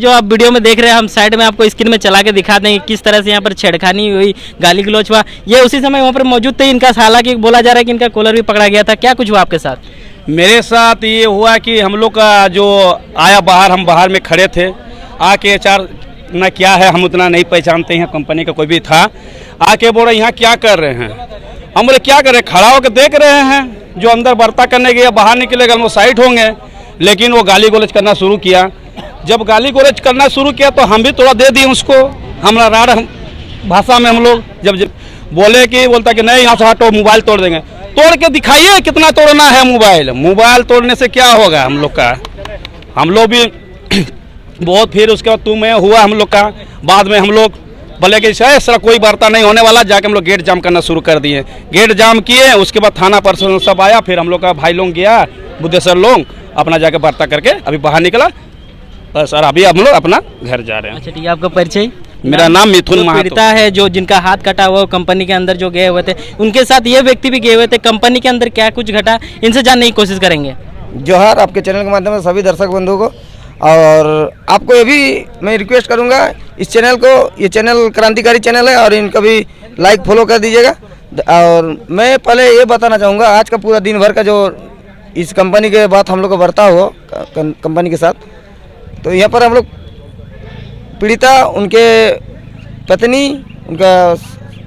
जो आप वीडियो में देख रहे हैं, हम साइड में आपको स्क्रीन में चला के दिखा दें किस तरह से यहाँ पर छेड़खानी हुई, गाली गलौच हुआ। ये उसी समय वहाँ पर मौजूद थे। इनका हालांकि बोला जा रहा है कि इनका कॉलर भी पकड़ा गया था। क्या कुछ हुआ आपके साथ? मेरे साथ ये हुआ कि हम लोग का जो आया बाहर, हम बाहर में खड़े थे, आके एचआर ना क्या है हम उतना नहीं पहचानते हैं, कंपनी का कोई भी था, आके बोला यहाँ क्या कर रहे हैं। हम बोले क्या कर रहे हैं, खड़ा होकर देख रहे हैं। जो अंदर बर्ता करने गया बाहर निकलेगा हम वो साइड होंगे, लेकिन वो गाली गलौज करना शुरू किया। जब गाली गलौज करना शुरू किया तो हम भी थोड़ा दे दिए उसको। हमारा राड़ भाषा में हम लोग जब बोले कि बोलता कि नहीं यहाँ से हटो, मोबाइल तोड़ देंगे। तोड़ के दिखाइए कितना तोड़ना है मोबाइल। मोबाइल तोड़ने से क्या होगा हम लोग का। हम लोग भी बहुत, फिर उसके बाद मैं हुआ हम लोग का। बाद में हम लोग बोले कि शायद सर कोई वार्ता नहीं होने वाला, जाके हम लोग गेट जाम करना शुरू कर दिए। गेट जाम किए, उसके बाद थाना प्रशासन सब आया। फिर हम लोग का भाई लोग गया, बुद्धेश्वर लोग अपना जाके वार्ता करके अभी बाहर निकला। बस सर अभी हम लोग अपना घर जा रहे हैं। अच्छा ठीक है, आपका परिचय? मेरा नाम मिथुन महातो। पीड़िता है जो जिनका हाथ कटा हुआ कंपनी के अंदर जो गए हुए थे, उनके साथ ये व्यक्ति भी गए हुए थे। कंपनी के अंदर क्या कुछ घटा, इनसे जानने की कोशिश करेंगे। जोहार आपके चैनल के माध्यम से सभी दर्शक बंधुओं को, और आपको ये भी मैं रिक्वेस्ट करूंगा इस चैनल को, ये चैनल क्रांतिकारी चैनल है और इनका भी लाइक फॉलो कर दीजिएगा। और मैं पहले ये बताना चाहूँगा, आज का पूरा दिन भर का जो इस कंपनी के बात हम लोग को बरता हो कंपनी के साथ, तो यहाँ पर हम लोग पीड़िता, उनके पत्नी, उनका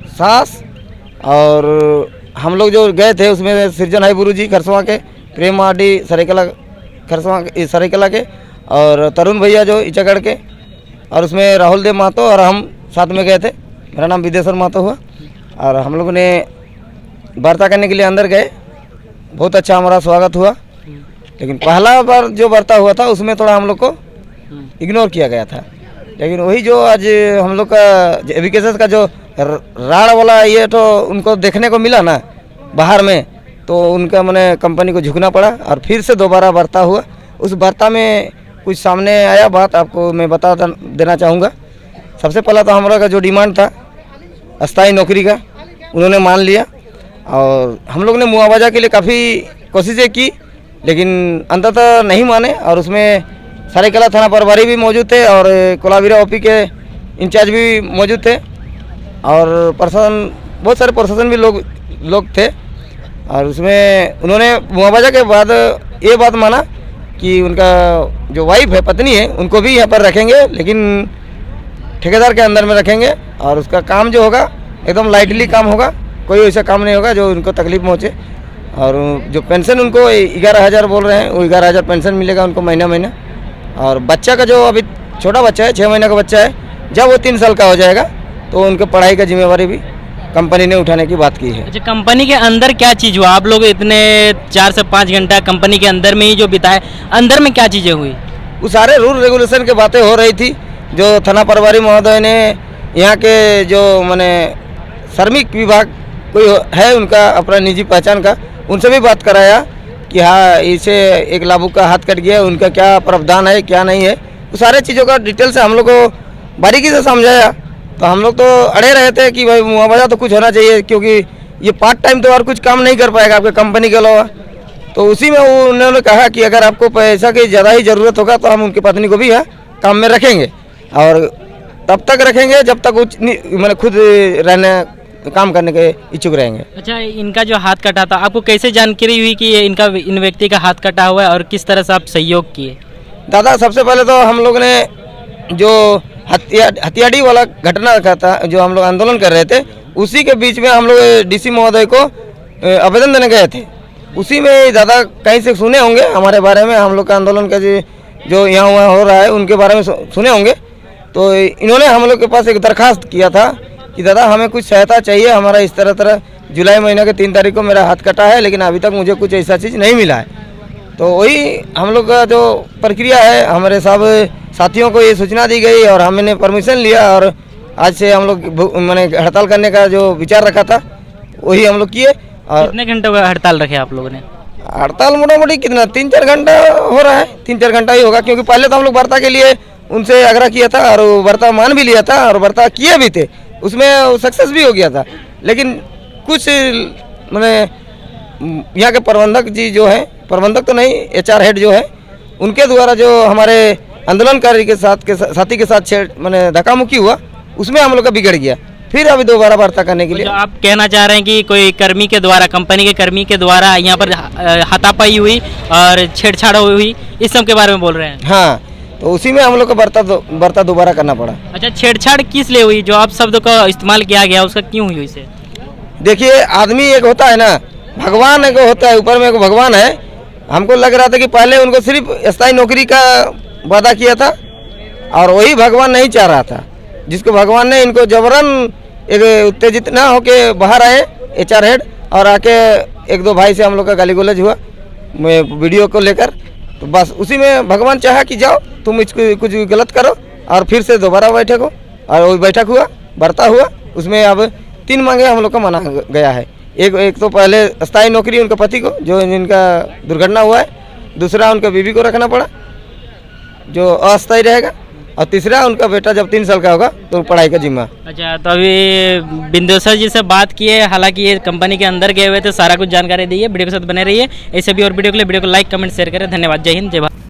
सास और हम लोग जो गए थे उसमें सृजन हाई गुरु जी खरसवा के, प्रेम मार्डी सरायकला खरसवा सरायकला के, और तरुण भैया जो इचागढ़ के, और उसमें राहुल देव महतो और हम साथ में गए थे। मेरा नाम विदेश्वर महतो हुआ। और हम लोगों ने वार्ता करने के लिए अंदर गए। बहुत अच्छा हमारा स्वागत हुआ, लेकिन पहला बार जो वार्ता हुआ था उसमें थोड़ा हम लोग को इग्नोर किया गया था। लेकिन वही जो आज हम लोग का एविकेशन का जो राड़ वाला ये तो उनको देखने को मिला ना बाहर में, तो उनका मैंने कंपनी को झुकना पड़ा और फिर से दोबारा वार्ता हुआ। उस वार्ता में कुछ सामने आया बात, आपको मैं बता देना चाहूँगा। सबसे पहला तो हमारा का जो डिमांड था अस्थाई नौकरी का, उन्होंने मान लिया। और हम लोग ने मुआवजा के लिए काफ़ी कोशिशें की, लेकिन अंततः नहीं माने। और उसमें सरायकला थाना प्रभारी भी मौजूद थे और कोलाबिरा ओपी के इंचार्ज भी मौजूद थे, और प्रशासन, बहुत सारे प्रशासन भी लोग थे। और उसमें उन्होंने मुआवजा के बाद ये बात माना कि उनका जो वाइफ है, पत्नी है, उनको भी यहाँ पर रखेंगे, लेकिन ठेकेदार के अंदर में रखेंगे। और उसका काम जो होगा एकदम लाइटली काम होगा, कोई ऐसा काम नहीं होगा जो उनको तकलीफ पहुँचे। और जो पेंशन उनको 11,000 बोल रहे हैं, वो 11,000 पेंशन मिलेगा उनको महीना। और बच्चा का जो अभी छोटा बच्चा है, 6 महीने का बच्चा है, जब वो 3 साल का हो जाएगा तो उनके पढ़ाई का जिम्मेवारी भी कंपनी ने उठाने की बात की है। अच्छा, कंपनी के अंदर क्या चीज़ हुआ? आप लोग इतने 4 से 5 घंटा कंपनी के अंदर में ही जो बिताए, अंदर में क्या चीज़ें हुई? वो सारे रूल रेगुलेशन की बातें हो रही थी। जो थाना प्रभारी महोदय ने यहाँ के जो माने श्रमिक विभाग कोई है उनका अपना निजी पहचान का, उनसे भी बात कराया कि हाँ इसे एक लाभुक का हाथ कट गया, उनका क्या प्रावधान है क्या नहीं है, वो सारे चीज़ों का डिटेल से हम लोग को बारीकी से समझाया। तो हम लोग तो अड़े रहे थे कि भाई मुआवजा तो कुछ होना चाहिए, क्योंकि ये पार्ट टाइम तो और कुछ काम नहीं कर पाएगा आपके कंपनी के अलावा। तो उसी में उन्होंने कहा कि अगर आपको पैसा की ज़्यादा ही ज़रूरत होगा तो हम उनकी पत्नी को भी है काम में रखेंगे, और तब तक रखेंगे जब तक मैंने खुद रहने काम करने के इच्छुक रहेंगे। अच्छा, इनका जो हाथ कटा था, आपको कैसे जानकारी हुई कि इन व्यक्ति का हाथ कटा हुआ है, और किस तरह से आप सहयोग किए? दादा, सबसे पहले तो हम लोग ने जो हथियाड़ी वाला घटना का था, जो हम लोग आंदोलन कर रहे थे, उसी के बीच में हम लोग डीसी महोदय को आवेदन देने गए थे। उसी में दादा कहीं से सुने होंगे हमारे बारे में, हम लोग का आंदोलन का जो यहाँ वहाँ हो रहा है उनके बारे में सुने होंगे। तो इन्होंने हम लोग के पास एक दरखास्त किया था कि दादा हमें कुछ सहायता चाहिए, हमारा इस तरह जुलाई महीने के 3 तारीख को मेरा हाथ कटा है, लेकिन अभी तक मुझे कुछ ऐसा चीज़ नहीं मिला है। तो वही हम लोग का जो प्रक्रिया है, हमारे सब साथियों को ये सूचना दी गई और हमने परमिशन लिया, और आज से हम लोग मैंने हड़ताल करने का जो विचार रखा था वही हम लोग किए। और कितने घंटे का हड़ताल रखे आप लोगों ने? हड़ताल मोटा मोटी कितना 3-4 घंटा हो रहा है, 3-4 घंटा ही होगा, क्योंकि पहले तो हम लोग वार्ता के लिए उनसे आग्रह किया था और वार्ता मान भी लिया था और वार्ता किए भी थे, उसमें सक्सेस भी हो गया था। लेकिन कुछ मैंने यहाँ के प्रबंधक जी जो हैं, प्रबंधक तो नहीं, HR हेड जो है, उनके द्वारा जो हमारे आंदोलनकारी के साथी के साथ मैंने धक्का मुक्की हुआ, उसमें हम लोग का बिगड़ गया। फिर अभी दोबारा वार्ता करने के लिए जो आप कहना चाह रहे हैं कि कोई कर्मी के द्वारा, कंपनी के कर्मी के द्वारा यहाँ पर हाथापाई हुई और छेड़छाड़ हुई, इस सब के बारे में बोल रहे हैं। हाँ, तो उसी में हम लोग को वार्ता दोबारा करना पड़ा। अच्छा, छेड़छाड़ किस लिए हुई? जो आप शब्द का इस्तेमाल किया गया उसका क्यों हुई इसे? देखिए, आदमी एक होता है ना, भगवान एक होता है, ऊपर में एक भगवान है। हमको लग रहा था कि पहले उनको सिर्फ स्थायी नौकरी का वादा किया था और वही भगवान नहीं चाह रहा था, जिसको भगवान ने इनको जबरन एक उत्तेजित ना होके बाहर आए HR हेड, और आके एक दो भाई से हम लोग का गाली गलौज हुआ वीडियो को लेकर। तो बस उसी में भगवान चाहा कि जाओ तुम इसको कुछ गलत करो, और फिर से दोबारा बैठक हो, और वही बैठक हुआ, वार्ता हुआ। उसमें अब 3 मांगे हम लोग का माना गया है। एक तो पहले स्थायी नौकरी उनके पति को, जो जिनका दुर्घटना हुआ है, दूसरा उनका बीवी को रखना पड़ा जो अस्थायी रहेगा, और तीसरा उनका बेटा जब 3 साल का होगा तो पढ़ाई का जिम्मा। अच्छा, तो अभी बिंदेश्वर जी से बात किए, हालांकि ये कंपनी के अंदर गए हुए थे, सारा कुछ जानकारी दी है। वीडियो के साथ बने रहिए। ऐसे भी और वीडियो के लिए वीडियो को लाइक कमेंट शेयर करें। धन्यवाद। जय हिंद, जय भारत।